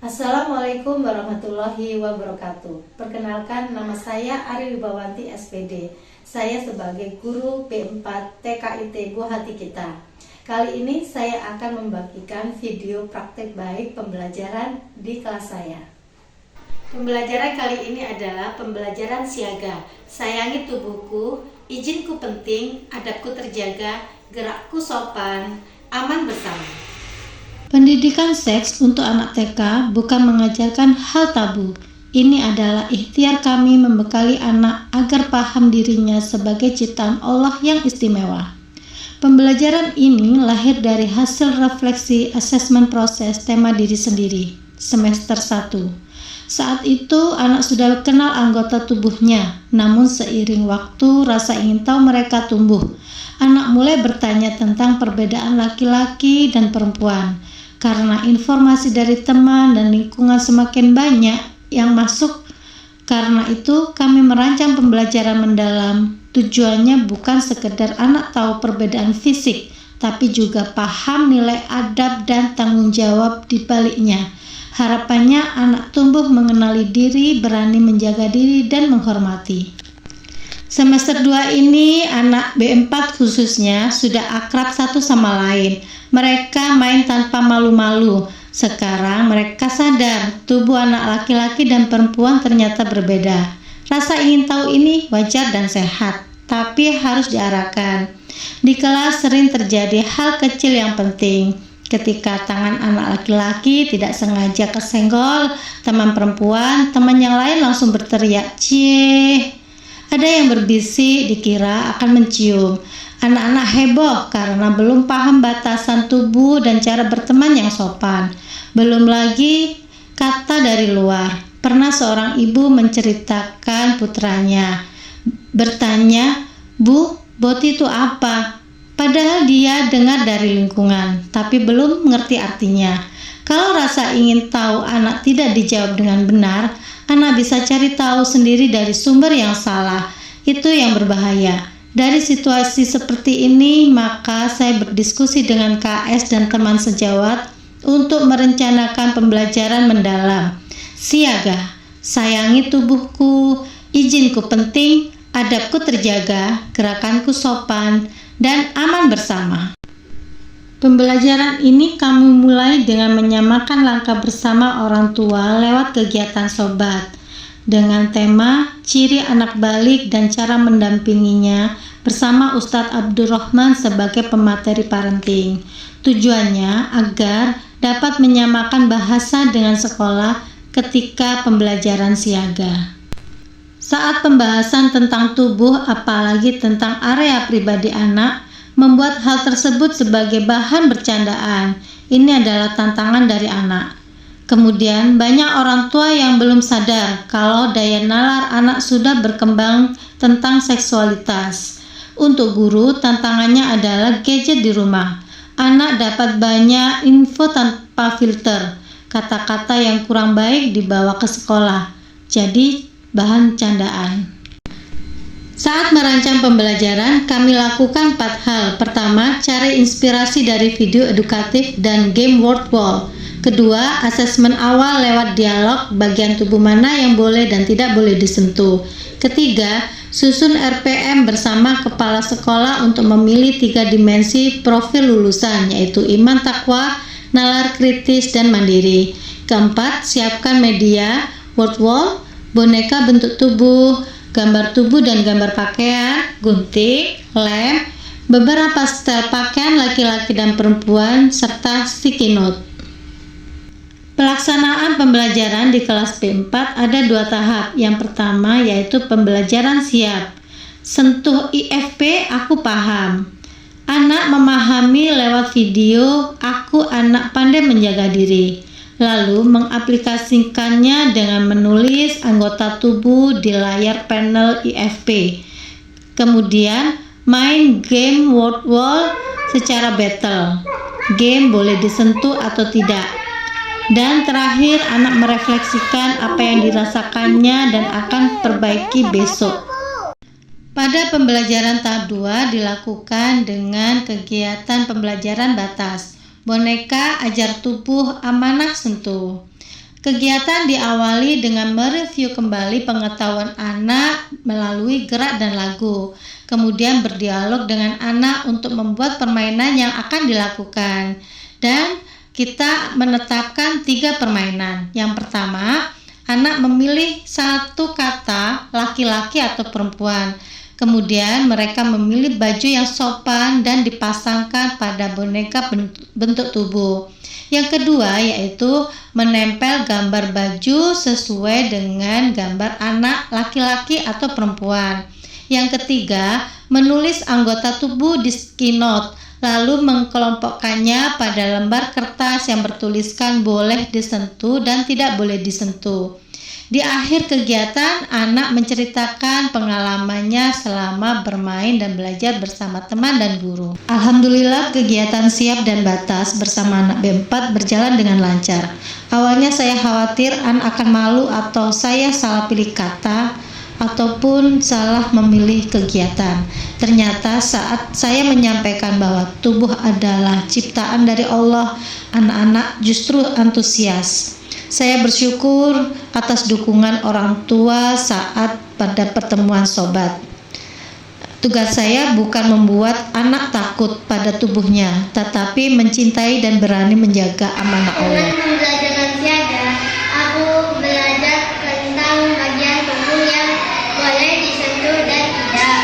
Assalamualaikum warahmatullahi wabarakatuh. Perkenalkan, nama saya Ari Wibawanti SPD. Saya sebagai guru B4 TKIT Buah Hati Kita. Kali ini saya akan membagikan video praktek baik pembelajaran di kelas saya. Pembelajaran kali ini adalah pembelajaran siaga. Sayangi tubuhku, izinku penting, adabku terjaga, gerakku sopan, aman bersama. Pendidikan seks untuk anak TK bukan mengajarkan hal tabu. Ini adalah ikhtiar kami membekali anak agar paham dirinya sebagai ciptaan Allah yang istimewa. Pembelajaran ini lahir dari hasil refleksi asesmen proses tema diri sendiri, semester 1. Saat itu anak sudah kenal anggota tubuhnya, namun seiring waktu rasa ingin tahu mereka tumbuh. Anak mulai bertanya tentang perbedaan laki-laki dan perempuan. Karena informasi dari teman dan lingkungan semakin banyak yang masuk, karena itu kami merancang pembelajaran mendalam. Tujuannya bukan sekedar anak tahu perbedaan fisik, tapi juga paham nilai adab dan tanggung jawab di baliknya. Harapannya anak tumbuh mengenali diri, berani menjaga diri dan menghormati. Semester 2 ini anak B4 khususnya sudah akrab satu sama lain. Mereka main tanpa malu-malu. Sekarang mereka sadar tubuh anak laki-laki dan perempuan ternyata berbeda. Rasa ingin tahu ini wajar dan sehat, tapi harus diarahkan. Di kelas sering terjadi hal kecil yang penting. Ketika tangan anak laki-laki tidak sengaja kesenggol teman perempuan, teman yang lain langsung berteriak, "Cie!" Ada yang berbisik dikira akan mencium. Anak-anak heboh karena belum paham batasan tubuh dan cara berteman yang sopan. Belum lagi kata dari luar. Pernah seorang ibu menceritakan putranya bertanya, "Bu, boti itu apa?" Padahal dia dengar dari lingkungan, tapi belum mengerti artinya. Kalau rasa ingin tahu anak tidak dijawab dengan benar, anak bisa cari tahu sendiri dari sumber yang salah. Itu yang berbahaya. Dari situasi seperti ini, maka saya berdiskusi dengan KS dan teman sejawat untuk merencanakan pembelajaran mendalam. Siaga, sayangi tubuhku, izinku penting, adabku terjaga, gerakanku sopan, dan aman bersama. Pembelajaran ini kami mulai dengan menyamakan langkah bersama orang tua lewat kegiatan sobat dengan tema ciri anak balik dan cara mendampinginya bersama Ustadz Abdurrahman sebagai pemateri parenting. Tujuannya agar dapat menyamakan bahasa dengan sekolah ketika pembelajaran siaga. Saat pembahasan tentang tubuh, apalagi tentang area pribadi anak, membuat hal tersebut sebagai bahan bercandaan. Ini adalah tantangan dari anak. Kemudian banyak orang tua yang belum sadar kalau daya nalar anak sudah berkembang tentang seksualitas. Untuk guru, tantangannya adalah gadget di rumah. Anak dapat banyak info tanpa filter. Kata-kata yang kurang baik dibawa ke sekolah. Jadi bahan candaan. Saat merancang pembelajaran, kami lakukan 4 hal. Pertama, cari inspirasi dari video edukatif dan game word wall. Kedua, asesmen awal lewat dialog bagian tubuh mana yang boleh dan tidak boleh disentuh. Ketiga, susun RPM bersama kepala sekolah untuk memilih 3 dimensi profil lulusan, yaitu iman takwa, nalar kritis, dan mandiri. Keempat, siapkan media, word wall, boneka bentuk tubuh, gambar tubuh dan gambar pakaian, gunting, lem, beberapa style pakaian laki-laki dan perempuan, serta sticky note. Pelaksanaan pembelajaran di kelas B4 ada 2 tahap. Yang pertama yaitu pembelajaran siap. Sentuh IFP, aku paham. Anak memahami lewat video, aku anak pandai menjaga diri. Lalu mengaplikasikannya dengan menulis anggota tubuh di layar panel IFP. Kemudian main game word wall secara battle. Game boleh disentuh atau tidak. Dan terakhir anak merefleksikan apa yang dirasakannya dan akan perbaiki besok. Pada pembelajaran tahap 2 dilakukan dengan kegiatan pembelajaran batas. Boneka ajar tubuh amanah sentuh. Kegiatan diawali dengan mereview kembali pengetahuan anak melalui gerak dan lagu, kemudian berdialog dengan anak untuk membuat permainan yang akan dilakukan, dan kita menetapkan 3 permainan. Yang pertama, anak memilih satu kata laki-laki atau perempuan. Kemudian mereka memilih baju yang sopan dan dipasangkan pada boneka bentuk tubuh. Yang kedua yaitu menempel gambar baju sesuai dengan gambar anak laki-laki atau perempuan. Yang ketiga, menulis anggota tubuh di sticky note, lalu mengkelompokkannya pada lembar kertas yang bertuliskan boleh disentuh dan tidak boleh disentuh. Di akhir kegiatan, anak menceritakan pengalamannya selama bermain dan belajar bersama teman dan guru. Alhamdulillah, kegiatan siap dan batas bersama anak B4 berjalan dengan lancar. Awalnya saya khawatir anak akan malu atau saya salah pilih kata ataupun salah memilih kegiatan. Ternyata saat saya menyampaikan bahwa tubuh adalah ciptaan dari Allah, anak-anak justru antusias. Saya bersyukur atas dukungan orang tua saat pada pertemuan sobat. Tugas saya bukan membuat anak takut pada tubuhnya, tetapi mencintai dan berani menjaga amanah Allah. Dengan pembelajaran siaga, aku belajar tentang bagian tubuh yang boleh disentuh dan tidak,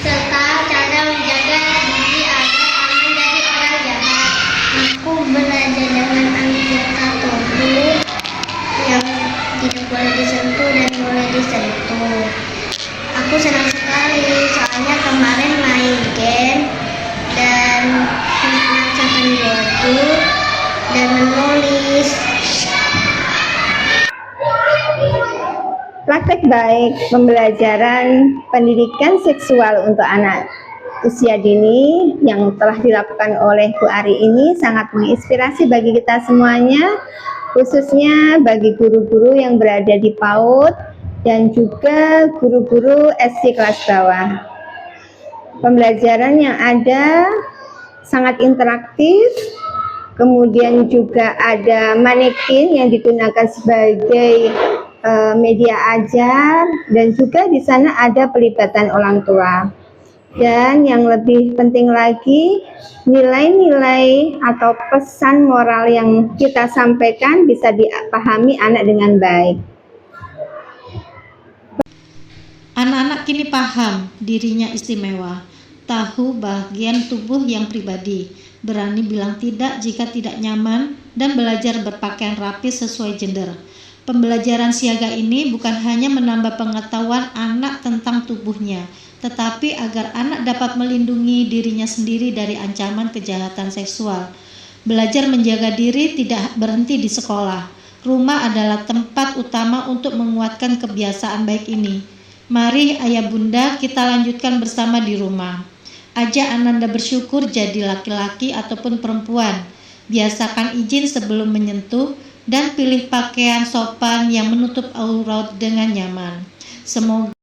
serta cara menjaga diri agar aman dari orang jahat. Aku belajar dengan anggota tubuh yang tidak boleh disentuh dan boleh disentuh. Aku senang sekali soalnya kemarin main game dan mengerjakan baju dan menulis. Praktek baik pembelajaran pendidikan seksual untuk anak usia dini yang telah dilakukan oleh Bu Ari ini sangat menginspirasi bagi kita semuanya, khususnya bagi guru-guru yang berada di PAUD dan juga guru-guru SD kelas bawah. Pembelajaran yang ada sangat interaktif, kemudian juga ada manekin yang digunakan sebagai media ajar, dan juga di sana ada pelibatan orang tua. Dan yang lebih penting lagi, nilai-nilai atau pesan moral yang kita sampaikan bisa dipahami anak dengan baik. Anak-anak kini paham dirinya istimewa, tahu bagian tubuh yang pribadi, berani bilang tidak jika tidak nyaman, dan belajar berpakaian rapi sesuai gender. Pembelajaran siaga ini bukan hanya menambah pengetahuan anak tentang tubuhnya, tetapi agar anak dapat melindungi dirinya sendiri dari ancaman kejahatan seksual. Belajar menjaga diri tidak berhenti di sekolah. Rumah adalah tempat utama untuk menguatkan kebiasaan baik ini. Mari ayah bunda kita lanjutkan bersama di rumah. Ajak Ananda bersyukur jadi laki-laki ataupun perempuan. Biasakan izin sebelum menyentuh dan pilih pakaian sopan yang menutup aurat dengan nyaman. Semoga